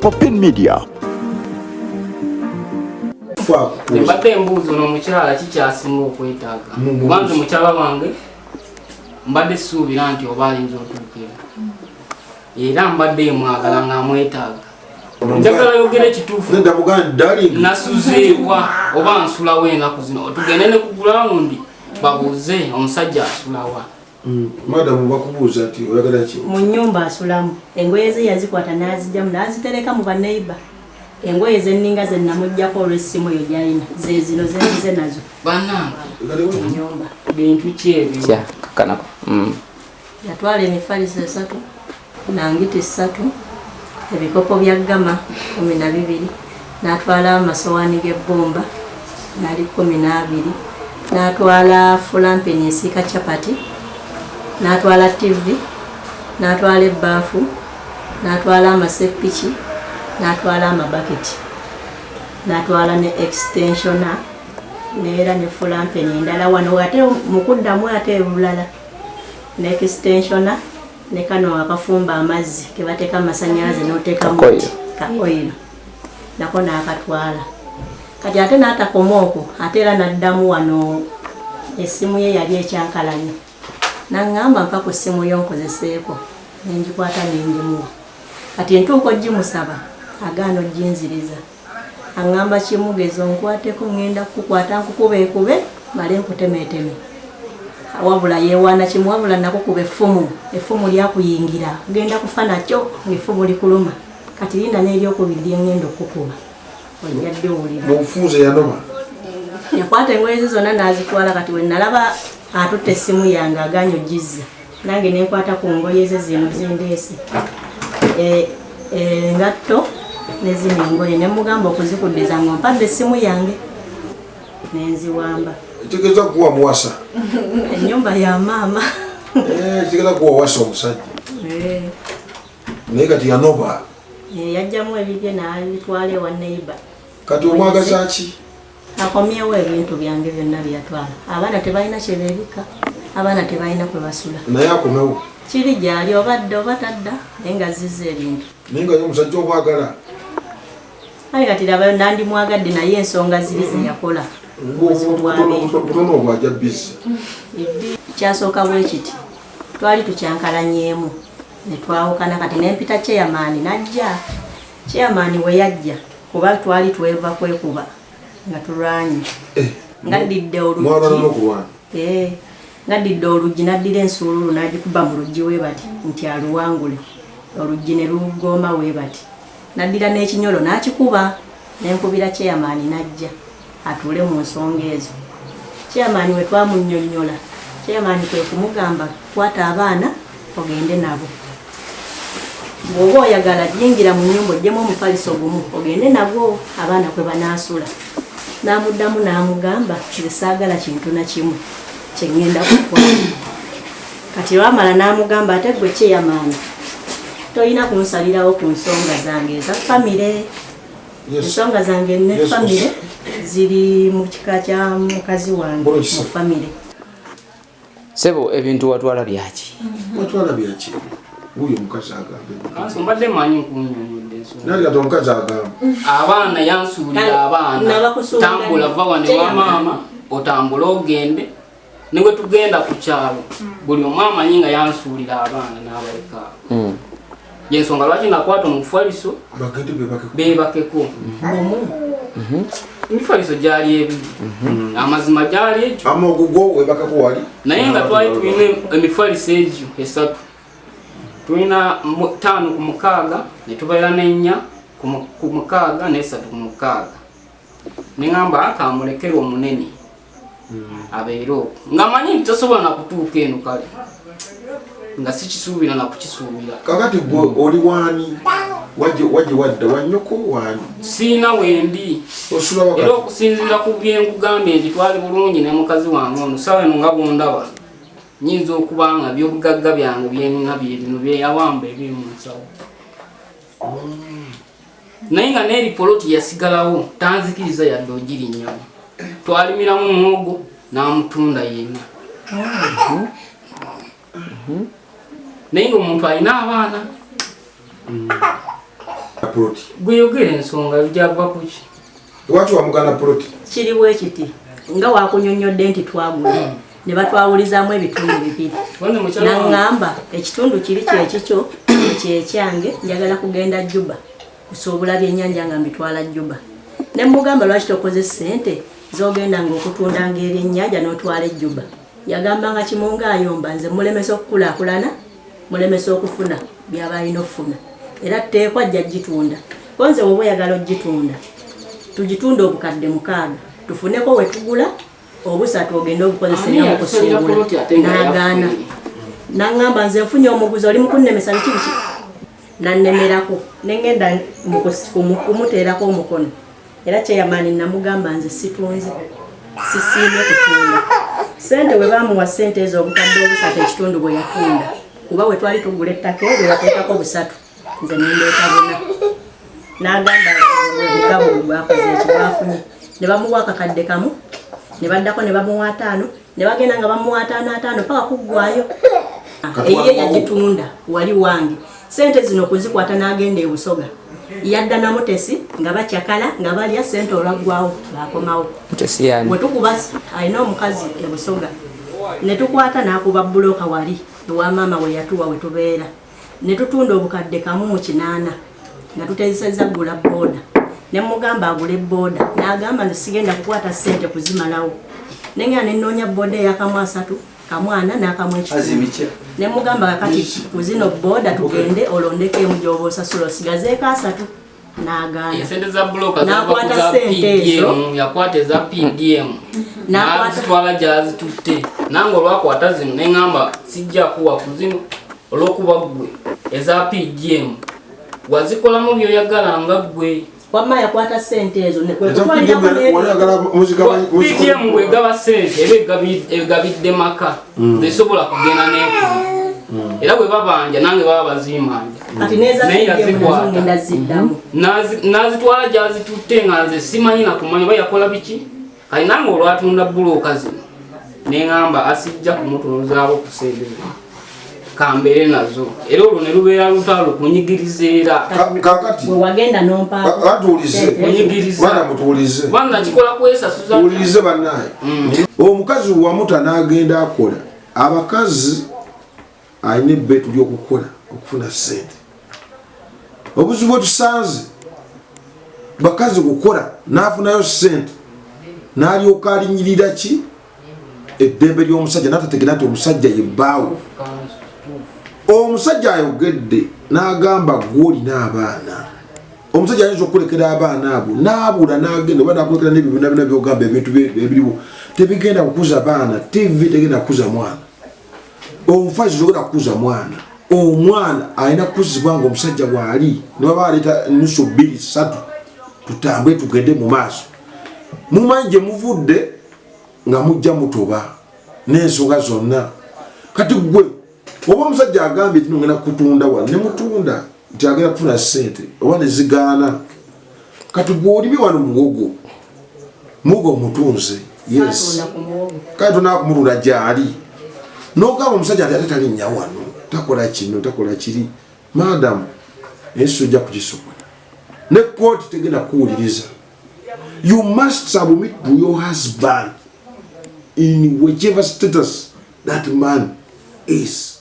Popin Media. Mbadde mbuuzo n'omukyala kikyasinga okwetaaga. Kubanga mukyala wange mbadde suubira nti oba ayinza otuukira. Era mbadde mwagala nga amwetaaga. Njagala yogere kituufu. Nasuzeewa oba nsulawo ennaku zino. Tugende ne ku gulawundi babuuze omusajja asulawa. Madam bakubuuza ati oyagala ki? Mu nnyumba asulamu. Engoye ze yazikwata n'azijjamu n'azitereka mu baneiba. Engoye zenninga ze namuggyako olw'essimu eyo gy'alina. Ze zino zenzize nazo. Bannange mu nnyumba. bintu ki ebyo? Kakanako. Yatwala emifaliso 3, nangiti 3, ebikopo bya gama 12, n'atwala amasowaani g'ebbumba nali 12, n'atwala fulampeni esiika chapati, n'atwala TV, n'atwala ebbaafu, n'atwala amasepiki, n'atwala amabaketi, n'atwala ne extensiona n'era ne fulampeni endala wano ate mukuddamu ate ebulala ne extensiona ne kano akafumba amazzi ke bateeka amasannyalaze n'oteekamu ka oil nako n'akatwala. Kati ate n'atakoma okwo ate era n'addamu wano essimu ye yali ekyankalanye. N'aŋŋamba mpa ku ssimu yo nkozeseeko ne ngikwata ne ngimuwa. Kati entuuko gimusaba agaana ojinziriza. Aŋŋamba kimugezo nkwateko ngenda kukwata nkukubeekube male nkutemeeteme. Wabula yeewaana kimu wabula nakukuba effumu lyakuyingira genda kufa nakyo ng'effumu likuluma. Kati lina n'eryokubiri lyengenda okukuba ojjadde owulira. Mufuuze yanoma. Yakwata engoye ze zonna n'azitwala. Kati we nalaba atutte essimu yange agaanyi ogizza nange ne nkwata ku ngoye ze zino zindeese engatto ne zino engoye ne mugamba okuzikuddiza ngo mpadde essimu yange ne nziwamba. Kitegeeza kuwa muwasa. Ennyumba ya maama. Kitegeeza kuwa wasa omusajja. Naye kati yanoba. Yajjamu ebibye n'abitwala ewa neiba. Kati omwagaza ki? Akomyewo ebintu byange byonna byatwala. Abaana tebalina kye beebika, abaana tebalina kwe basula. Naye akomewo. Kiri gy'ali obadde oba tadda naye nga zizza ebintu. Naye nga ye omusajja obwagala. Kale kati laba nandimwagadde naye ensonga ziri ze yakola. Butono obwajja bizi. Kyasooka bwe kiti twali tukyankalanyeemu ne twawukana. Kati n'empita chairman n'ajja. Chairman we yajja kuba twali tweva kwekuba nga tulwanye. Ngaddidde oluggi. Ngaddidde oluggi n'addira ensuululu n'agikuba mu luggi we bati nti aluwangule. Oluggi ne lugooma we bati. N'addira n'ekinyolo n'akikuba n'enkubira chairman n'ajja atuule mu nsonga ezo. Chairman we twamunnyonnyola. Chairman kwe kumugamba kwata abaana ogende nabo. Bw'oba oyagala yingira mu nnyumba ogyemu omufaliso gumu ogende nabwo abaana kwe banaasula. N'amuddamu n'amugamba nze saagala kintu na kimu kye ŋŋenda kukola. Kati wamala n'amugamba ate ggwe chairman toyina kunsalirawo ku nsonga zange eza famire. Ensonga zange ne famire ziri mu kika kya mukazi wange mu famire. Sebo ebintu watwala byaki? Watwala byaki? Uyo mukazi agambe. Mbadde manyi nkunyonyodde ensonga. Nali kati omukazi agambe. Abaana yansuulira abaana. Tambula va wano wa maama otambula ogende. Ne bwe tugenda ku kyalo buli omu amanyi nga yansuulira abaana n'abaleka. Yensonga lwaki nakwata omufaliso bagende beebakeko. Emifaliso gyali ebiri. Amazima gyali ekyo. Amogugo webakako wali. Naye nga twali tulina emifaliso egyo 3. Tulina 5 ku mukaaga ne tubeera n'ennya ku mukaaga ne 3 ku mukaaga. Ne ngamba akamulekera omunene abeera okwo. Nga manyi nti tosobola na kutuuka eno kale. Nga sikisuubira na kukisuubira. Kakati gwe oli wani? Wajje wadda wannyoko wani? Siina wendi. Osula wakati. Era okusinziira ku byenkugambye nti twali bulungi ne mukazi wange ono sawa eno nga bwondaba. Nyinza okuba nga byobugagga byange byenina bino byeyawamba ebiri mu nsawo. Naye nga n'eripoloti yasigalawo tanzikiriza yadde ogirinnya. Twalimiramu muwogo n'amutunda yenna. naye ng'omuntu alina abaana gweyogera ensonga bijava kuki lwaki wamugana puloti kiri bwe kiti nga wakunyonyodde nti twagula ne batwawulizaamu ebitundu bibiri naŋŋamba ekitundu kiri kyekikyo kyekyange njagala kugenda Juba kusobola byennyanja nga mbitwala Juba ne mugamba lwaki tokoze ssente z'ogendanga okutundanga ebyennyanja n'otwala Juba yagambanga kimunga ayomba nze mulemesa okukulaakulana mulemesa okufuna byaba alina okufuna era tteekwa ajja gitunda konze woba oyagala ogitunda tugitunda obukadde 6 tufuneko we tugula obusatu ogenda obukozesera mu kusimbula n'agaana naŋŋamba nze nfunye omuguzi oli mukunnemesa biki biki nannemerako nengenda kumuteerako omukono era kyeyamaani namugamba nze situnze sisiimye kutunda sente bwe baamuwa sente ezo obukadde obusatu ekitundu bwe yatunda kuba we twali tugula ettaka ebyo yateekako busatu nze nendeeta buna n'agamba obugabo bwe bwakoze ekibwafunye ne bamuwa akakadde kamu ne baddako ne bamuwa 5 ne bagenda nga bamuwa 5 paka kuggwayo eyiye yagitunda wali wange sente zino kuzikwata n'agenda e Busoga yadda na Mutesi nga bakyakala nga balya sente olwaggwawo bakomawo Mutesi yani bwe tukuba alina omukazi e Busoga ne tukwata n'akuba buloka wali ewa maama we yatuwa we tubeera ne tutunda obukadde kamu mu 8 nga tutezeseza gula boda ne mugamba agule boda n'agamba nze sigenda kukwata sente kuzimalawo nenga nenoonya boda eyakamu 3 kamwana n'akamu ekikulu ne mugamba kakati kuzino boda tugende olondeko emu gy'oba osasula osigazeeko 3 n'agaana sente za buloka n'akwata sente ezo yakwata eza PDM n'azitwala gy'azitutte nange olwakwata zino neŋŋamba sijja kuwa ku zino olw'okuba ggwe eza PDM wazikolamu by'oyagala nga ggwe wamma yakwata sente ezo PDM bwegaba sente eba egabidde maka zesobola kugenda n'enfuna era bwe babanja nange baba bazimanja naye yazikwata n'azitwala gy'azitutte nga nze simanyi nakumanya oba yakola biki kali nange olwatunda buloka zino neŋŋamba asijja kumutunuzaako ku sente kambere nazo era olwo ne lubeera lutalo kunyigiriza era kakati wagenda mutuulize bana kikola kwesasuza tuulize bannaye omukazi wamuta n'agenda akola abakazi alina ebbeetu ly'okukola okufuna ssente obuzibu bwe tusanze bakazi kukola n'afunayo ssente n'alyoka alinyirira ki eddembe ly'omusajja n'atategera nti omusajja yebbaawo omusajja ayogedde n'agamba gw'olina abaana omusajja ayinza okulekera abaana abo n'abula n'agenda oba nakulekera n'ebyo byonna byogamba ebintu ebiriwo tebigenda kukuza baana TV tegenda kukuza mwana omufazi togenda kukuza mwana omwana alina kukuzibwa nga omusajja bw'ali ne baba aleeta nusu 2-3 tutambule tugende mu maaso mumanyi gye muvudde nga mujja mutoba n'ensonga zonna kati gwe oba omusajja agambye eti nogenda kutunda wano ne mutunda nti agenda kufuna ssente oba ne zigaana kati gw'olibye wano muwogo omutunze yes kati tonakumulula gy'ali n'ogamba omusajja nti ate talinnya wano takola kino takola kiri madamu ensi ojja kugisobola ne kooti tegenda kuwuliriza. You must submit to your husband in whichever status that man is.